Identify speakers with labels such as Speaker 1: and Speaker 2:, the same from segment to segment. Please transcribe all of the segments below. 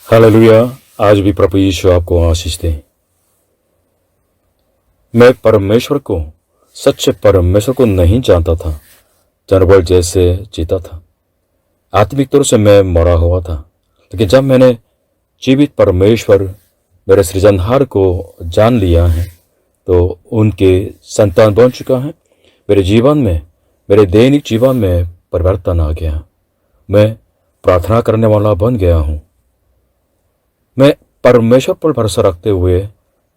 Speaker 1: Hallelujah. आज भी प्रभु यीशु आपको आशीष दे। मैं परमेश्वर को, सच्चे परमेश्वर को नहीं जानता था। जानवर जैसे जीता था। आत्मिक तौर से मैं मरा हुआ था। लेकिन जब मैंने जीवित परमेश्वर, मेरे सृजनहार को जान लिया है, तो उनके संतान बन चुका है। मेरे जीवन में, मेरे दैनिक जीवन में परिवर्तन आ गया। मैं प्रार्थना करने वाला बन गया हूँ। मैं परमेश्वर पर भरोसा रखते हुए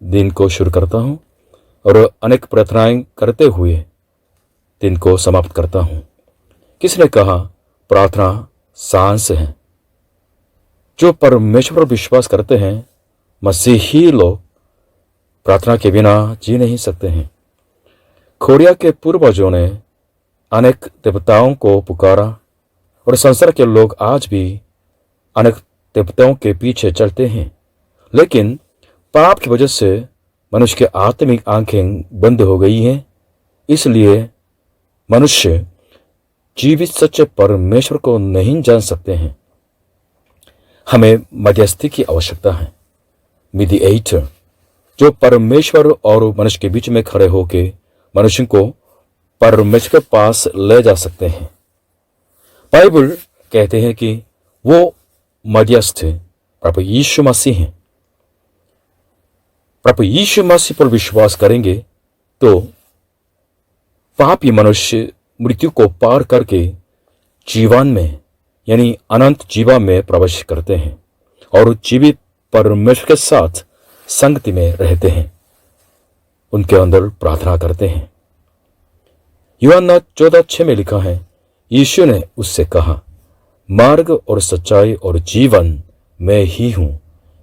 Speaker 1: दिन को शुरू करता हूँ और अनेक प्रार्थनाएं करते हुए दिन को समाप्त करता हूँ। किसने कहा प्रार्थना सांस है? जो परमेश्वर पर विश्वास करते हैं, मसीही लोग प्रार्थना के बिना जी नहीं सकते हैं। खोरिया के पूर्वजों ने अनेक देवताओं को पुकारा और संसार के लोग आज भी अनेक देवताओं के पीछे चलते हैं। लेकिन पाप की वजह से मनुष्य की आत्मिक आंखें बंद हो गई हैं। इसलिए मनुष्य जीवित सच्चे परमेश्वर को नहीं जान सकते हैं। हमें मध्यस्थी की आवश्यकता है, मीडिएटर, जो परमेश्वर और मनुष्य के बीच में खड़े होकर मनुष्य को परमेश्वर के पास ले जा सकते हैं। बाइबल कहते हैं कि वो मध्यस्थ प्रभु यीशु मसीह हैं। प्रभु यीशु मसीह पर विश्वास करेंगे तो पापी मनुष्य मृत्यु को पार करके जीवन में, यानी अनंत जीवन में प्रवेश करते हैं और जीवित परमेश्वर के साथ संगति में रहते हैं, उनके अंदर प्रार्थना करते हैं। यूहन्ना 14:6 में लिखा है, यीशु ने उससे कहा, मार्ग और सच्चाई और जीवन मैं ही हूं।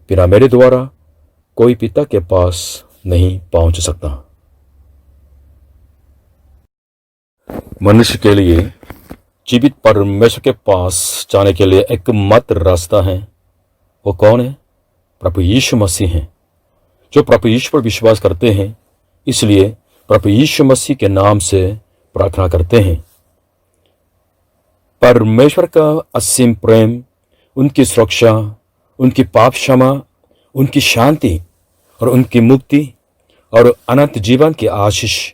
Speaker 1: बिना मेरे द्वारा कोई पिता के पास नहीं पहुंच सकता। मनुष्य के लिए जीवित परमेश्वर के पास जाने के लिए एकमात्र रास्ता है। वो कौन है? प्रभु यीशु मसीह हैं। जो प्रभु यीशु पर विश्वास करते हैं, इसलिए प्रभु यीशु मसीह के नाम से प्रार्थना करते हैं। परमेश्वर का असीम प्रेम, उनकी सुरक्षा, उनकी पाप क्षमा, उनकी शांति और उनकी मुक्ति और अनंत जीवन की आशीष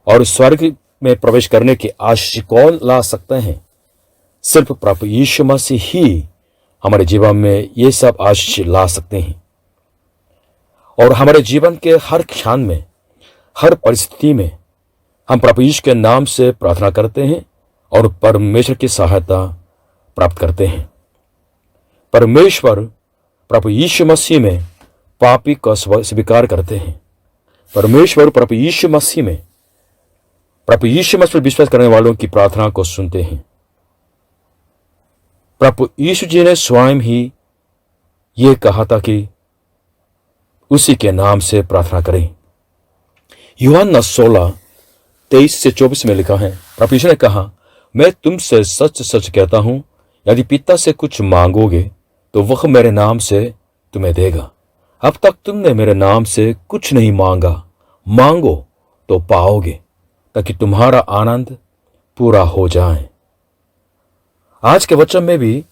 Speaker 1: और स्वर्ग में प्रवेश करने की आशीष कौन ला सकते हैं? सिर्फ प्रभु यीशु मसीह ही हमारे जीवन में ये सब आशीष ला सकते हैं। और हमारे जीवन के हर क्षण में, हर परिस्थिति में हम प्रभु यीशु के नाम से प्रार्थना करते हैं और परमेश्वर की सहायता प्राप्त करते हैं। परमेश्वर प्रभु यीशु मसीह में पापी का स्वीकार करते हैं। परमेश्वर प्रभु यीशु मसीह में, प्रभु यीशु मसीह पर विश्वास करने वालों की प्रार्थना को सुनते हैं। प्रभु यीशु जी ने स्वयं ही ये कहा था कि उसी के नाम से प्रार्थना करें। यूहन्ना 16:23-24 में लिखा है, प्रभु यीशु ने कहा, मैं तुमसे सच सच कहता हूं, यदि पिता से कुछ मांगोगे तो वह मेरे नाम से तुम्हें देगा। अब तक तुमने मेरे नाम से कुछ नहीं मांगा, मांगो तो पाओगे, ताकि तुम्हारा आनंद पूरा हो जाए। आज के वचन में भी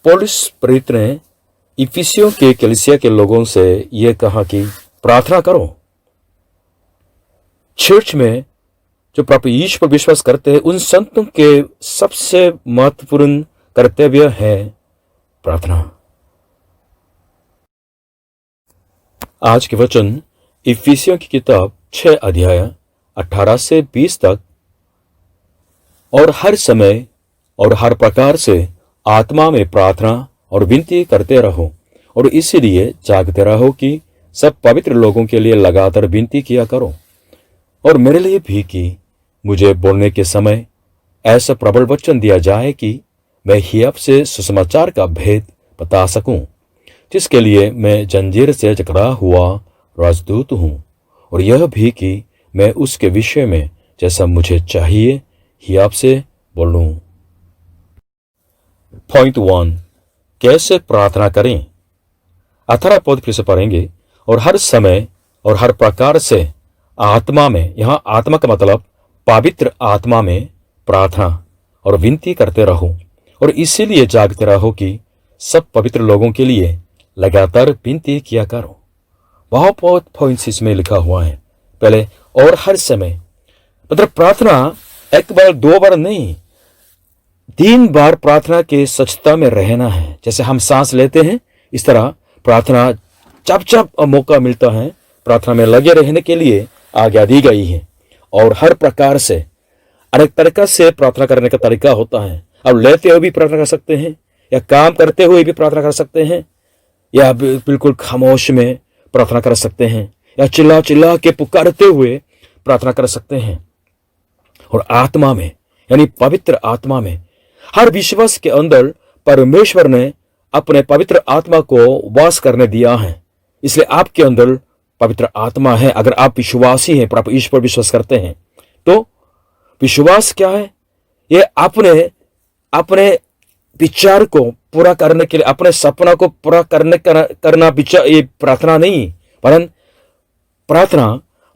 Speaker 1: पौलुस प्रेरित ने इफिसियों के कलीसिया के लोगों से यह कहा कि प्रार्थना करो। चर्च में जो प्रभु यीशु पर विश्वास करते हैं, उन संतों के सबसे महत्वपूर्ण कर्तव्य है प्रार्थना। आज के वचन इफिसियों की किताब 6 अध्याय 18 से 20 तक। और हर समय और हर प्रकार से आत्मा में प्रार्थना और विनती करते रहो और इसीलिए जागते रहो कि सब पवित्र लोगों के लिए लगातार विनती किया करो और मेरे लिए भी कि मुझे बोलने के समय ऐसा प्रबल वचन दिया जाए कि मैं हियब से सुसमाचार का भेद बता सकूं, जिसके लिए मैं जंजीर से जकड़ा हुआ राजदूत हूं, और यह भी कि मैं उसके विषय में जैसा मुझे चाहिए हियब से बोलूं। पॉइंट 1, कैसे प्रार्थना करें? 18 पद फिर से पढ़ेंगे। और हर समय और हर प्रकार से आत्मा में, यहां आत्मा का मतलब पवित्र आत्मा में प्रार्थना और विनती करते रहो और इसीलिए जागते रहो कि सब पवित्र लोगों के लिए लगातार विनती किया करो। बहुत बहुत पॉइंट्स इसमें लिखा हुआ है। पहले, और हर समय, मतलब प्रार्थना एक बार दो बार नहीं, 3 बार प्रार्थना के सच्चता में रहना है। जैसे हम सांस लेते हैं, इस तरह प्रार्थना जब जब मौका मिलता है प्रार्थना में लगे रहने के लिए आज्ञा दी गई है। और हर प्रकार से अनेक तरीका से प्रार्थना करने का तरीका होता है। अब लेते हुए भी प्रार्थना कर सकते हैं, या काम करते हुए भी प्रार्थना कर सकते हैं, या बिल्कुल खामोश में प्रार्थना कर सकते हैं, या चिल्ला चिल्ला के पुकारते हुए प्रार्थना कर सकते हैं। और आत्मा में, यानी पवित्र आत्मा में, हर विश्वास के अंदर परमेश्वर ने अपने पवित्र आत्मा को वास करने दिया है। इसलिए आपके अंदर पवित्र आत्मा है। अगर आप विश्वासी हैं, आप ईश्वर पर विश्वास करते हैं, तो विश्वास क्या है? ये अपने विचार को पूरा करने के लिए, अपने सपना को पूरा करना विचार, ये प्रार्थना नहीं, वरन प्रार्थना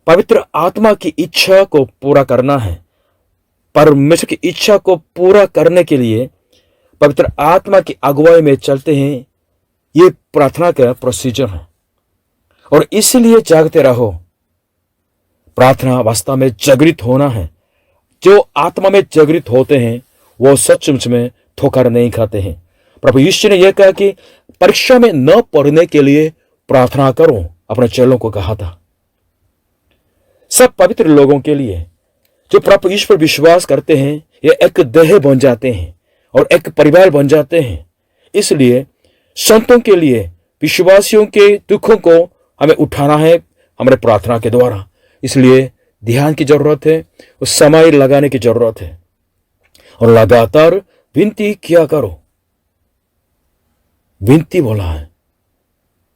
Speaker 1: पवित्र आत्मा की इच्छा को पूरा करना है। परमेश्वर की इच्छा को पूरा करने के लिए पवित्र आत्मा की अगुवाई में चलते हैं। ये प्रार्थना का प्रोसीजर है। और इसलिए जागते रहो। प्रार्थना वास्तव में जागृत होना है। जो आत्मा में जागृत होते हैं वो सचमुच में ठोकर नहीं खाते हैं। प्रभु यीशु ने यह कहा कि परीक्षा में न पढ़ने के लिए प्रार्थना करो, अपने चेलों को कहा था। सब पवित्र लोगों के लिए जो प्रभु यीशु पर विश्वास करते हैं, ये एक देह बन जाते हैं और एक परिवार बन जाते हैं। इसलिए संतों के लिए, विश्वासियों के दुखों को हमें उठाना है हमारे प्रार्थना के द्वारा। इसलिए ध्यान की जरूरत है, उस समय लगाने की जरूरत है, और लगातार विनती किया करो। विनती बोला है,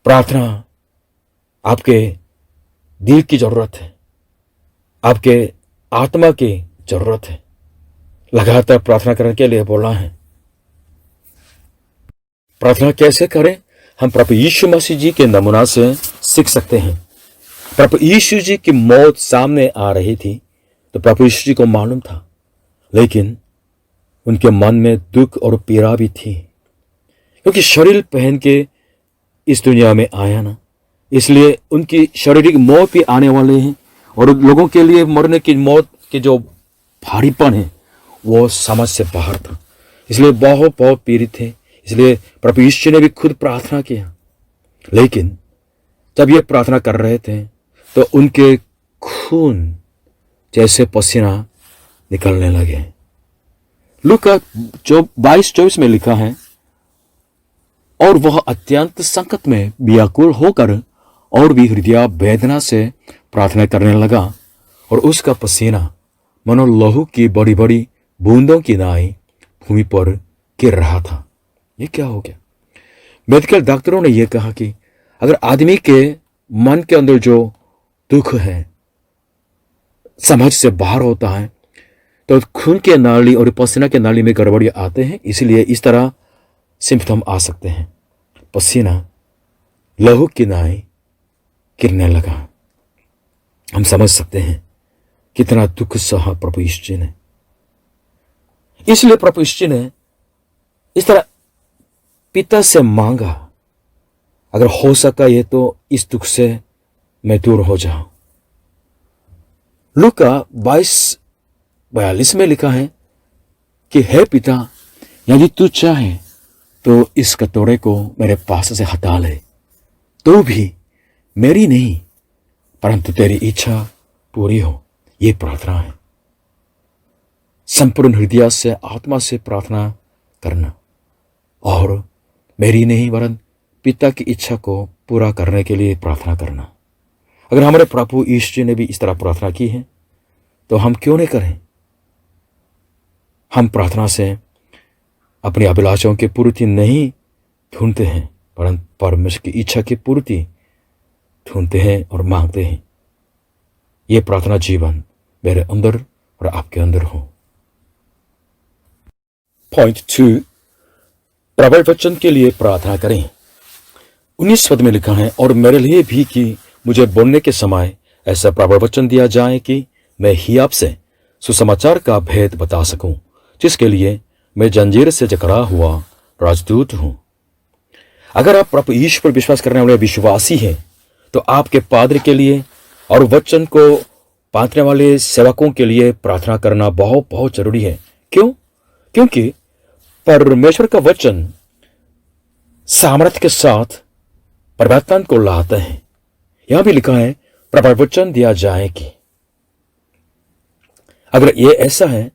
Speaker 1: प्रार्थना आपके दिल की जरूरत है, आपके आत्मा की जरूरत है। लगातार प्रार्थना करने के लिए बोला है। प्रार्थना कैसे करें? हम प्रभु यीशु मसीह जी के नमूना से सीख सकते हैं। प्रभु यीशु जी की मौत सामने आ रही थी तो प्रभु यीशु जी को मालूम था, लेकिन उनके मन में दुख और पीड़ा भी थी, क्योंकि शरीर पहन के इस दुनिया में आया ना, इसलिए उनकी शारीरिक मौत भी आने वाले हैं। और लोगों के लिए मरने की मौत के जो भारीपन है वो समझ से बाहर था, इसलिए बहुत बहुत पीड़ित थे। इसलिए प्रभु यीशु ने भी खुद प्रार्थना किया। लेकिन जब ये प्रार्थना कर रहे थे तो उनके खून जैसे पसीना निकलने लगे। लूका 22-24 में लिखा है, और वह अत्यंत संकट में व्याकुल होकर और भी हृदय वेदना से प्रार्थना करने लगा, और उसका पसीना मनो लहू की बड़ी बड़ी बूंदों की नाई भूमि पर गिर रहा था। ये क्या हो गया? मेडिकल डॉक्टरों ने यह कहा कि अगर आदमी के मन के अंदर जो दुख है समझ से बाहर होता है तो खून के नाली और पसीना के नाली में गड़बड़ी आते हैं। इसलिए इस तरह सिम्पटम आ सकते हैं। पसीना लहू की नाई गिरने लगा। हम समझ सकते हैं कितना दुख सहा प्रभु यीशु जी ने। इसलिए प्रभु यीशु जी ने इस तरह पिता से मांगा, अगर हो सका ये तो इस दुख से मैं दूर हो जाऊं। लूका 22:42 में लिखा है कि हे पिता, यदि तू चाहे तो इस कटोरे को मेरे पास से हटा ले, तो भी मेरी नहीं परंतु तेरी इच्छा पूरी हो। ये प्रार्थना है। संपूर्ण हृदय से, आत्मा से प्रार्थना करना, और मेरी नहीं वरन पिता की इच्छा को पूरा करने के लिए प्रार्थना करना। अगर हमारे प्रभु यीशु जी ने भी इस तरह प्रार्थना की है तो हम क्यों नहीं करें? हम प्रार्थना से अपनी अभिलाषाओं की पूर्ति नहीं ढूंढते हैं, परंतु परमेश्वर की इच्छा की पूर्ति ढूंढते हैं और मांगते हैं। ये प्रार्थना जीवन मेरे अंदर और आपके अंदर हो। पॉइंट 2, प्रबल वचन के लिए प्रार्थना करें। 19 पद में लिखा है, और मेरे लिए भी कि मुझे बोलने के समय ऐसा प्रबल वचन दिया जाए कि मैं ही आपसे सुसमाचार का भेद बता सकूं, जिसके लिए मैं जंजीर से जकड़ा हुआ राजदूत हूं। अगर आप प्रभु यीशु पर विश्वास करने वाले विश्वासी हैं तो आपके पादरी के लिए और वचन को बांटने वाले सेवकों के लिए प्रार्थना करना बहुत बहुत जरूरी है। क्यों? क्योंकि परमेश्वर का वचन सामर्थ्य के साथ परिवर्तन को लाता है। यहां भी लिखा है प्रबल वचन दिया जाए कि अगर ये ऐसा है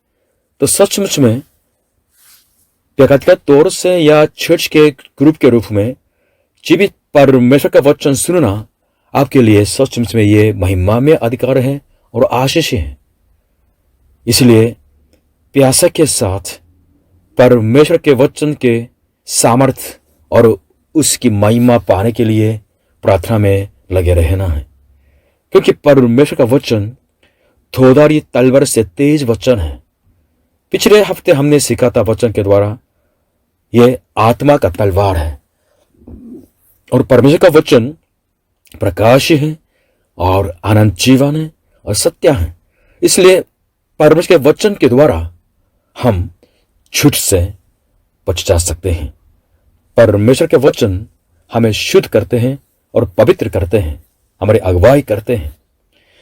Speaker 1: तो सचमुच में व्यक्तिगत तौर से या चर्च के ग्रुप के रूप में जीवित परमेश्वर का वचन सुनना आपके लिए सचमुच में ये महिमा में अधिकार है और आशीष है। इसलिए प्यासा के साथ परमेश्वर के वचन के सामर्थ्य और उसकी महिमा पाने के लिए प्रार्थना में लगे रहना है, क्योंकि परमेश्वर का वचन धोधारी तलवार से तेज वचन है। पिछले हफ्ते हमने सीखा था वचन के द्वारा यह आत्मा का तलवार है और परमेश्वर का वचन प्रकाश है और आनंद जीवन है और सत्य है। इसलिए परमेश्वर के वचन के द्वारा हम झूठ से बच जा सकते हैं। परमेश्वर के वचन हमें शुद्ध करते हैं और पवित्र करते हैं, हमारी अगुवाई करते हैं।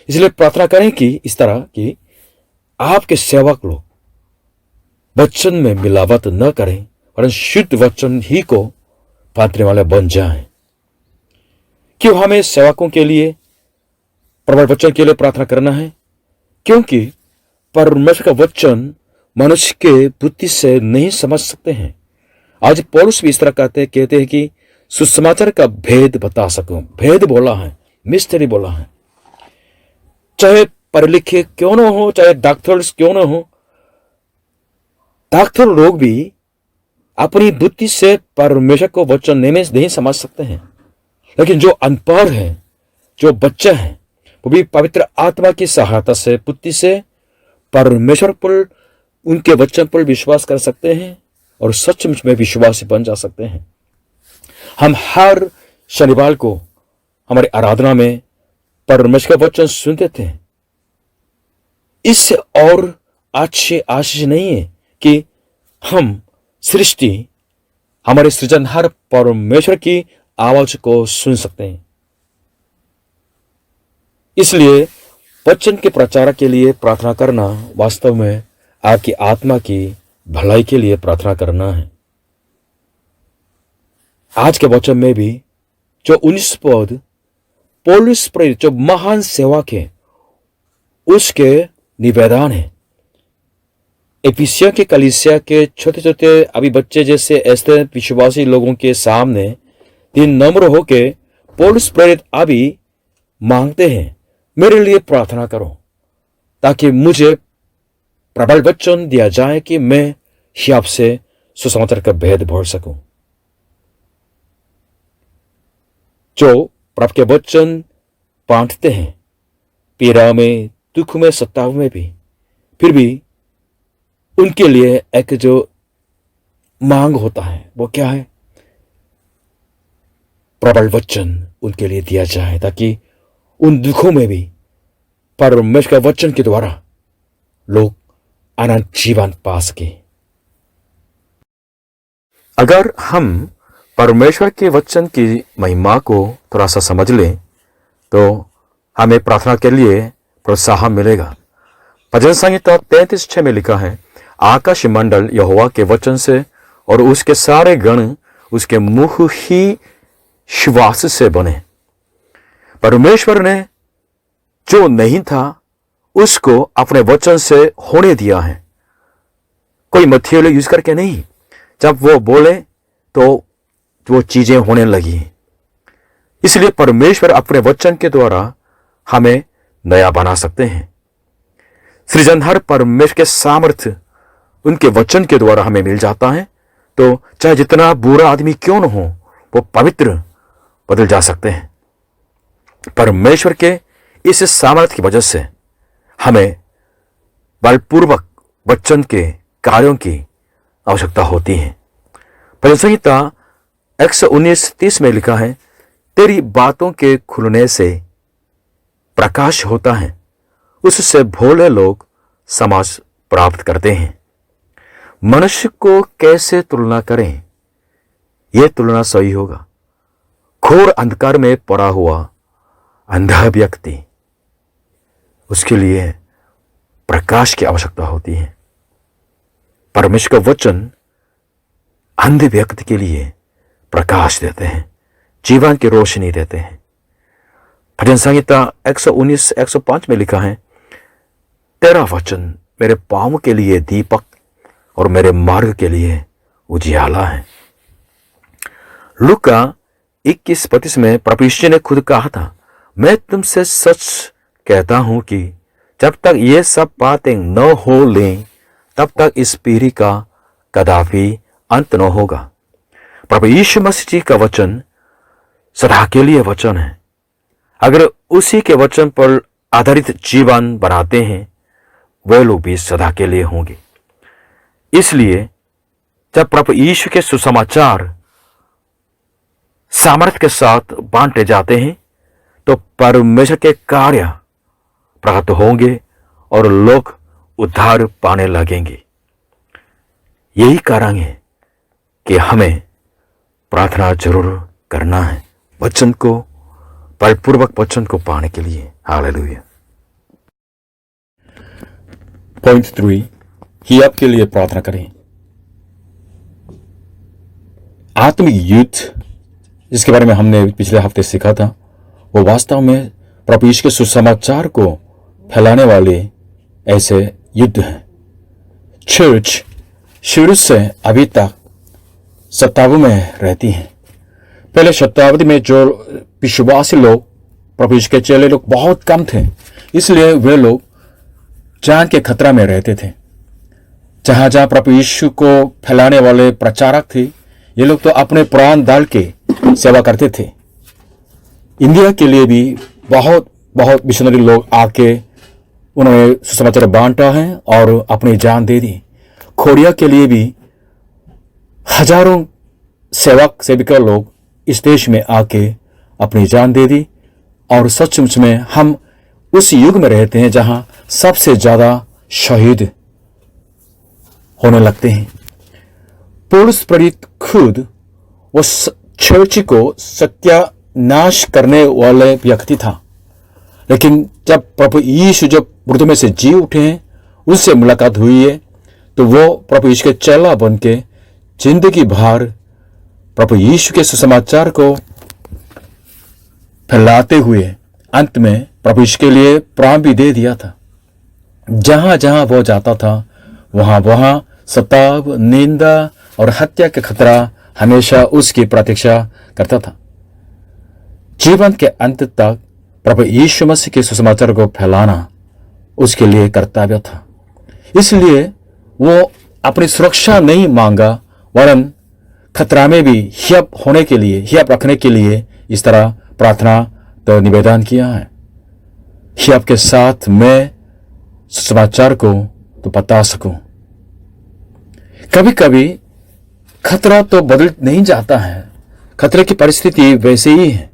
Speaker 1: इसलिए प्रार्थना करें कि इस तरह कि आपके सेवक लोग वचन में मिलावट न करें और शुद्ध वचन ही को बांटने वाले बन जाएं। क्यों हमें सेवकों के लिए प्रबल वचन के लिए प्रार्थना करना है? क्योंकि परमेश्वर का वचन मनुष्य के बुद्धि से नहीं समझ सकते हैं। आज पौलुस भी इस तरह कहते हैं कि सुसमाचार का भेद बता सकूं। भेद बोला है, मिस्ट्री बोला है। चाहे पढ़े लिखे क्यों ना हो, चाहे डॉक्टर्स क्यों ना हो, डॉक्टर लोग भी अपनी बुद्धि से परमेश्वर को वचन नहीं समझ सकते हैं। लेकिन जो अनपढ़ है, जो बच्चे हैं, वो भी पवित्र आत्मा की सहायता से बुद्धि से परमेश्वर पर, उनके वचन पर विश्वास कर सकते हैं और सचमुच में विश्वासी बन जा सकते हैं। हम हर शनिवार को हमारी आराधना में परमेश्वर का वचन सुनते थे। इससे और अच्छी आशीष नहीं है कि हम सृष्टि, हमारे सृजनहार परमेश्वर की आवाज को सुन सकते हैं। इसलिए वचन के प्रचार के लिए प्रार्थना करना वास्तव में आपकी आत्मा की भलाई के लिए प्रार्थना करना है। आज के वचन में भी जो 19 पद पौलुस प्रेरित जो महान सेवक है उसके निवेदन है। एफिसिया के कलीसिया के छोटे छोटे अभी बच्चे जैसे ऐसे विश्वासी लोगों के सामने दिन नम्र होके पौलुस प्रेरित अभी मांगते हैं, मेरे लिए प्रार्थना करो ताकि मुझे प्रबल वचन दिया जाए कि मैं ही आपसे सुसमाचार का भेद बोल सकूं। जो प्रभु के वचन बांटते हैं, पीड़ा में, दुख में, सताव में भी, फिर भी उनके लिए एक जो मांग होता है वो क्या है? प्रबल वचन उनके लिए दिया जाए ताकि उन दुखों में भी परमेश्वर के वचन के द्वारा लोग अनंत जीवन पा सके। अगर हम परमेश्वर के वचन की महिमा को थोड़ा सा समझ लें तो हमें प्रार्थना के लिए प्रोत्साहन मिलेगा। भजन संहिता 33:6 में लिखा है, आकाश मंडल यहोवा के वचन से और उसके सारे गण उसके मुख ही श्वास से बने। परमेश्वर ने जो नहीं था उसको अपने वचन से होने दिया है, कोई मटेरियल यूज करके नहीं। जब वो बोले तो वो चीजें होने लगी। इसलिए परमेश्वर अपने वचन के द्वारा हमें नया बना सकते हैं। सृजनहार परमेश्वर के सामर्थ्य उनके वचन के द्वारा हमें मिल जाता है, तो चाहे जितना बुरा आदमी क्यों न हो वो पवित्र बदल जा सकते हैं। परमेश्वर के इस सामर्थ्य की वजह से हमें बलपूर्वक वचन के कार्यों की आवश्यकता होती है। भजन संहिता 119:30 में लिखा है, तेरी बातों के खुलने से प्रकाश होता है, उससे भोले लोग समाज प्राप्त करते हैं। मनुष्य को कैसे तुलना करें, यह तुलना सही होगा। घोर अंधकार में पड़ा हुआ अंधा व्यक्ति, उसके लिए प्रकाश की आवश्यकता होती है। परमेश्वर का वचन अंधे व्यक्ति के लिए प्रकाश देते हैं, जीवन की रोशनी देते हैं। भजन संहिता 119 105 में लिखा है, तेरा वचन मेरे पाँव के लिए दीपक और मेरे मार्ग के लिए उजियाला है। लूका 21:35 में प्रभु यीशु ने खुद कहा था, मैं तुमसे सच कहता हूं कि जब तक ये सब बातें न हो लें तब तक इस पीढ़ी का कदापि अंत न होगा। प्रभु यीशु मसीह जी का वचन सदा के लिए वचन है। अगर उसी के वचन पर आधारित जीवन बनाते हैं, वे लोग भी सदा के लिए होंगे। इसलिए जब प्रभु यीशु के सुसमाचार सामर्थ्य के साथ बांटे जाते हैं तो परमेश्वर के कार्य प्रकट होंगे और लोग उद्धार पाने लगेंगे। यही कारण है कि हमें प्रार्थना जरूर करना है वचन को, बलपूर्वक वचन को पाने के लिए। हालेलुया। पॉइंट 3, हियाब के लिए प्रार्थना करें। आत्मिक युद्ध जिसके बारे में हमने पिछले हफ्ते सीखा था, वो वास्तव में प्रभु यीशु के सुसमाचार को फैलाने वाले ऐसे युद्ध हैं। चर्च शुरू से अभी तक शताब्दी में रहती है। पहले शताब्दी में जो विश्वासी लोग, प्रभु यीशु के चेले लोग बहुत कम थे, इसलिए वे लोग जान के खतरा में रहते थे। जहां जहां प्रभु यीशु को फैलाने वाले प्रचारक थे, ये लोग तो अपने प्राण डाल के सेवा करते थे। इंडिया के लिए भी बहुत बहुत मिशनरी लोग आके उन्होंने सुसमाचार बांटा है और अपनी जान दे दी। खोड़िया के लिए भी हजारों सेवक सेविका लोग इस देश में आके अपनी जान दे दी। और सचमुच में हम उस युग में रहते हैं जहां सबसे ज्यादा शहीद होने लगते हैं। पौलुस प्रेरित खुद वो चर्च को सत्यानाश करने वाले व्यक्ति था, लेकिन जब प्रभु यीशु जब मृत्यु में से जी उठे हैं, उससे मुलाकात हुई है, तो वो प्रभु यीशु के चेला बन के जिंदगी भर प्रभु यीशु के सुसमाचार को फैलाते हुए अंत में प्रभु यीशु के लिए प्राण भी दे दिया था। जहां जहां वो जाता था वहां वहां सताव, निंदा और हत्या का खतरा हमेशा उसकी प्रतीक्षा करता था। जीवन के अंत तक प्रभु यीशु मसीह के सुसमाचार को फैलाना उसके लिए कर्तव्य था। इसलिए वो अपनी सुरक्षा नहीं मांगा, वरन खतरा में भी हियब होने के लिए, हियब रखने के लिए इस तरह प्रार्थना तो निवेदन किया है। हियब के साथ मैं सुसमाचार को तो बता सकूं। कभी कभी खतरा तो बदल नहीं जाता है, खतरे की परिस्थिति वैसे ही है,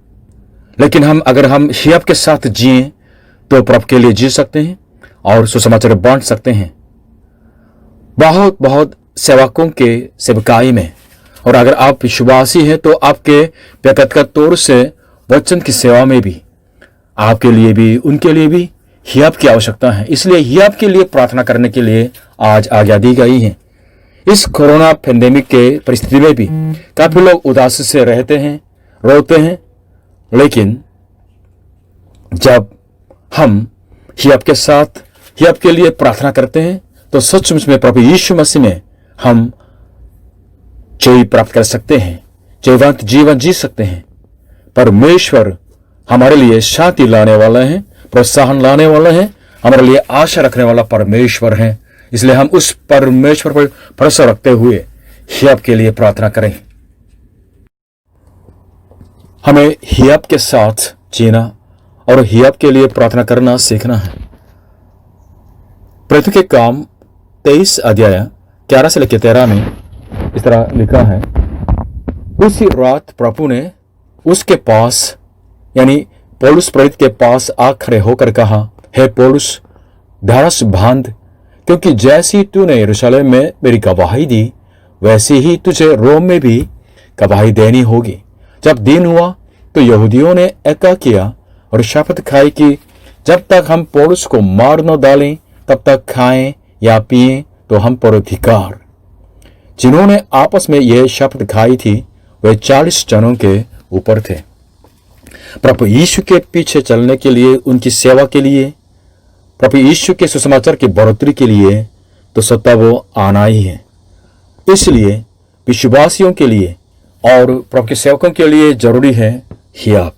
Speaker 1: लेकिन अगर हम हियब के साथ जिए तो प्रभु के लिए जी सकते हैं और सुसमाचार बांट सकते हैं। बहुत बहुत सेवकों के सेवकाई में, और अगर आप विश्वासी हैं तो आपके व्यक्तिगत तौर से वचन की सेवा में भी आपके लिए भी, उनके लिए भी हियब की आवश्यकता है। इसलिए हियब के लिए प्रार्थना करने के लिए आज आज्ञा दी गई है। इस कोरोना पैंडेमिक के परिस्थिति में भी काफी लोग उदास से रहते हैं, रोते हैं, लेकिन जब हम हियब के साथ हियब के लिए प्रार्थना करते हैं तो सचमुच में प्रभु यीशु मसीह में हम जय प्राप्त कर सकते हैं, जयवंत जीवन जी सकते हैं। परमेश्वर हमारे लिए शांति लाने वाला है, प्रोत्साहन लाने वाला है, हमारे लिए आशा रखने वाला परमेश्वर है। इसलिए हम उस परमेश्वर पर भरोसा रखते हुए हियब के लिए प्रार्थना करें। हमें हियब के साथ जीना और हियब के लिए प्रार्थना करना सीखना है। प्रेरितों के काम 23 अध्याय 11 से लेकर 13 में इस तरह लिखा है, उसी रात प्रभु ने उसके पास यानी पौलुस प्रेरित के पास आ खड़े होकर कहा, हे पौलुस, ढाढ़स बांध, क्योंकि जैसी तूने यरूशलेम में मेरी गवाही दी, वैसे ही तुझे रोम में भी गवाही देनी होगी। जब दिन हुआ तो यहूदियों ने ऐसा किया और शपथ खाई कि जब तक हम पौलुस को मार न डालें तब तक खाएं या पिएं तो हम पर अधिकार। जिन्होंने आपस में यह शपथ खाई थी वे 40 जनों के ऊपर थे। प्रभु यीशु के पीछे चलने के लिए, उनकी सेवा के लिए, प्रभु यीशु के सुसमाचार की बढ़ोतरी के लिए तो सत्ता वो आना ही है। इसलिए विश्वासियों के लिए और प्रभु के सेवकों के लिए जरूरी है हियाब।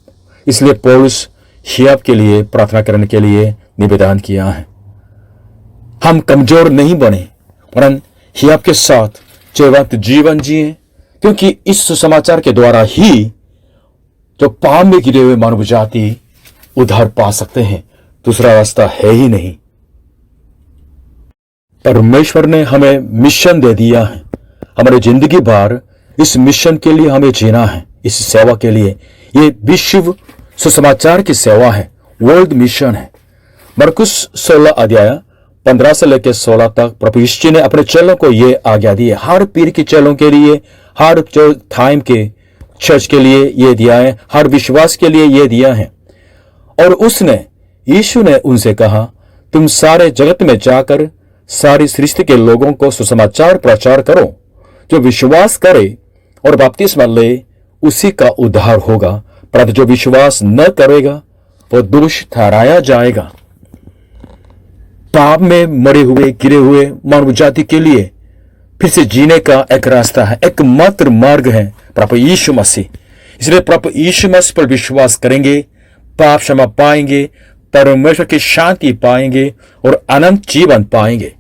Speaker 1: इसलिए पौलुस हियाब के लिए प्रार्थना करने के लिए निवेदन किया है। हम कमजोर नहीं बने वरन हियाब के साथ जीवंत जीवन जिए, क्योंकि इस सुसमाचार के द्वारा ही जो पाप में गिरे हुए मानव जाति उद्धार पा सकते हैं। दूसरा रास्ता है ही नहीं। परमेश्वर ने हमें मिशन दे दिया है। हमारी जिंदगी भर इस मिशन के लिए हमें जीना है, इस सेवा के लिए। ये विश्व सुसमाचार की सेवा है, वर्ल्ड मिशन है। मरकुस 16 अध्याय 15 से लेकर 16 तक प्रभु यीशु ने अपने चेलों को ये आज्ञा दी है। हर पीर के चेलों के लिए, हर जो टाइम के चर्च के लिए ये दिया है, हर विश्वास के लिए ये दिया है। और यीशु ने उनसे कहा, तुम सारे जगत में जाकर सारी सृष्टि के लोगों को सुसमाचार प्रचार करो। जो विश्वास करे और बपतिस्मा ले उसी का उद्धार होगा, परंतु जो विश्वास न करेगा वो दोष ठहराया जाएगा। पाप में मरे हुए गिरे हुए मानव जाति के लिए फिर से जीने का एक रास्ता है, एकमात्र मार्ग है प्रभु यीशु मसीह। इसलिए प्रभु यीशु मसीह पर विश्वास करेंगे, पाप क्षमा पाएंगे, परमेश्वर की शांति पाएंगे और अनंत जीवन पाएंगे।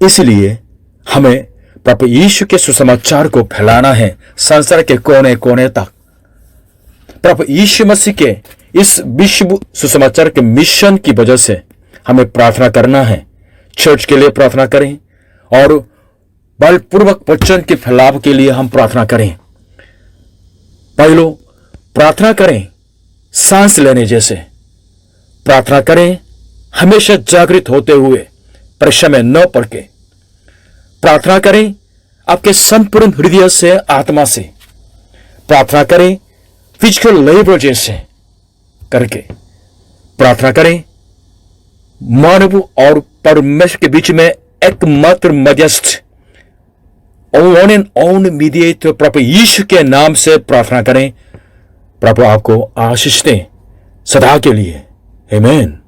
Speaker 1: इसलिए हमें प्रभु यीशु के सुसमाचार को फैलाना है संसार के कोने कोने तक। प्रभु यीशु मसीह के इस विश्व सुसमाचार के मिशन की वजह से हमें प्रार्थना करना है। चर्च के लिए प्रार्थना करें और बलपूर्वक वचन के फैलाव के लिए हम प्रार्थना करें। पहलो प्रार्थना करें सांस लेने जैसे। प्रार्थना करें हमेशा जागृत होते हुए, परीक्षा में न पड़ के। प्रार्थना करें आपके संपूर्ण हृदय से, आत्मा से। प्रार्थना करें फिजिकल लेबर जैसे करके। प्रार्थना करें मानव और परमेश्वर के बीच में एकमात्र मध्यस्थ, ऑन एंड ऑन मीडिएटर प्रभु यीशु के नाम से प्रार्थना करें। प्रभु आपको आशीष दें सदा के लिए। आमीन।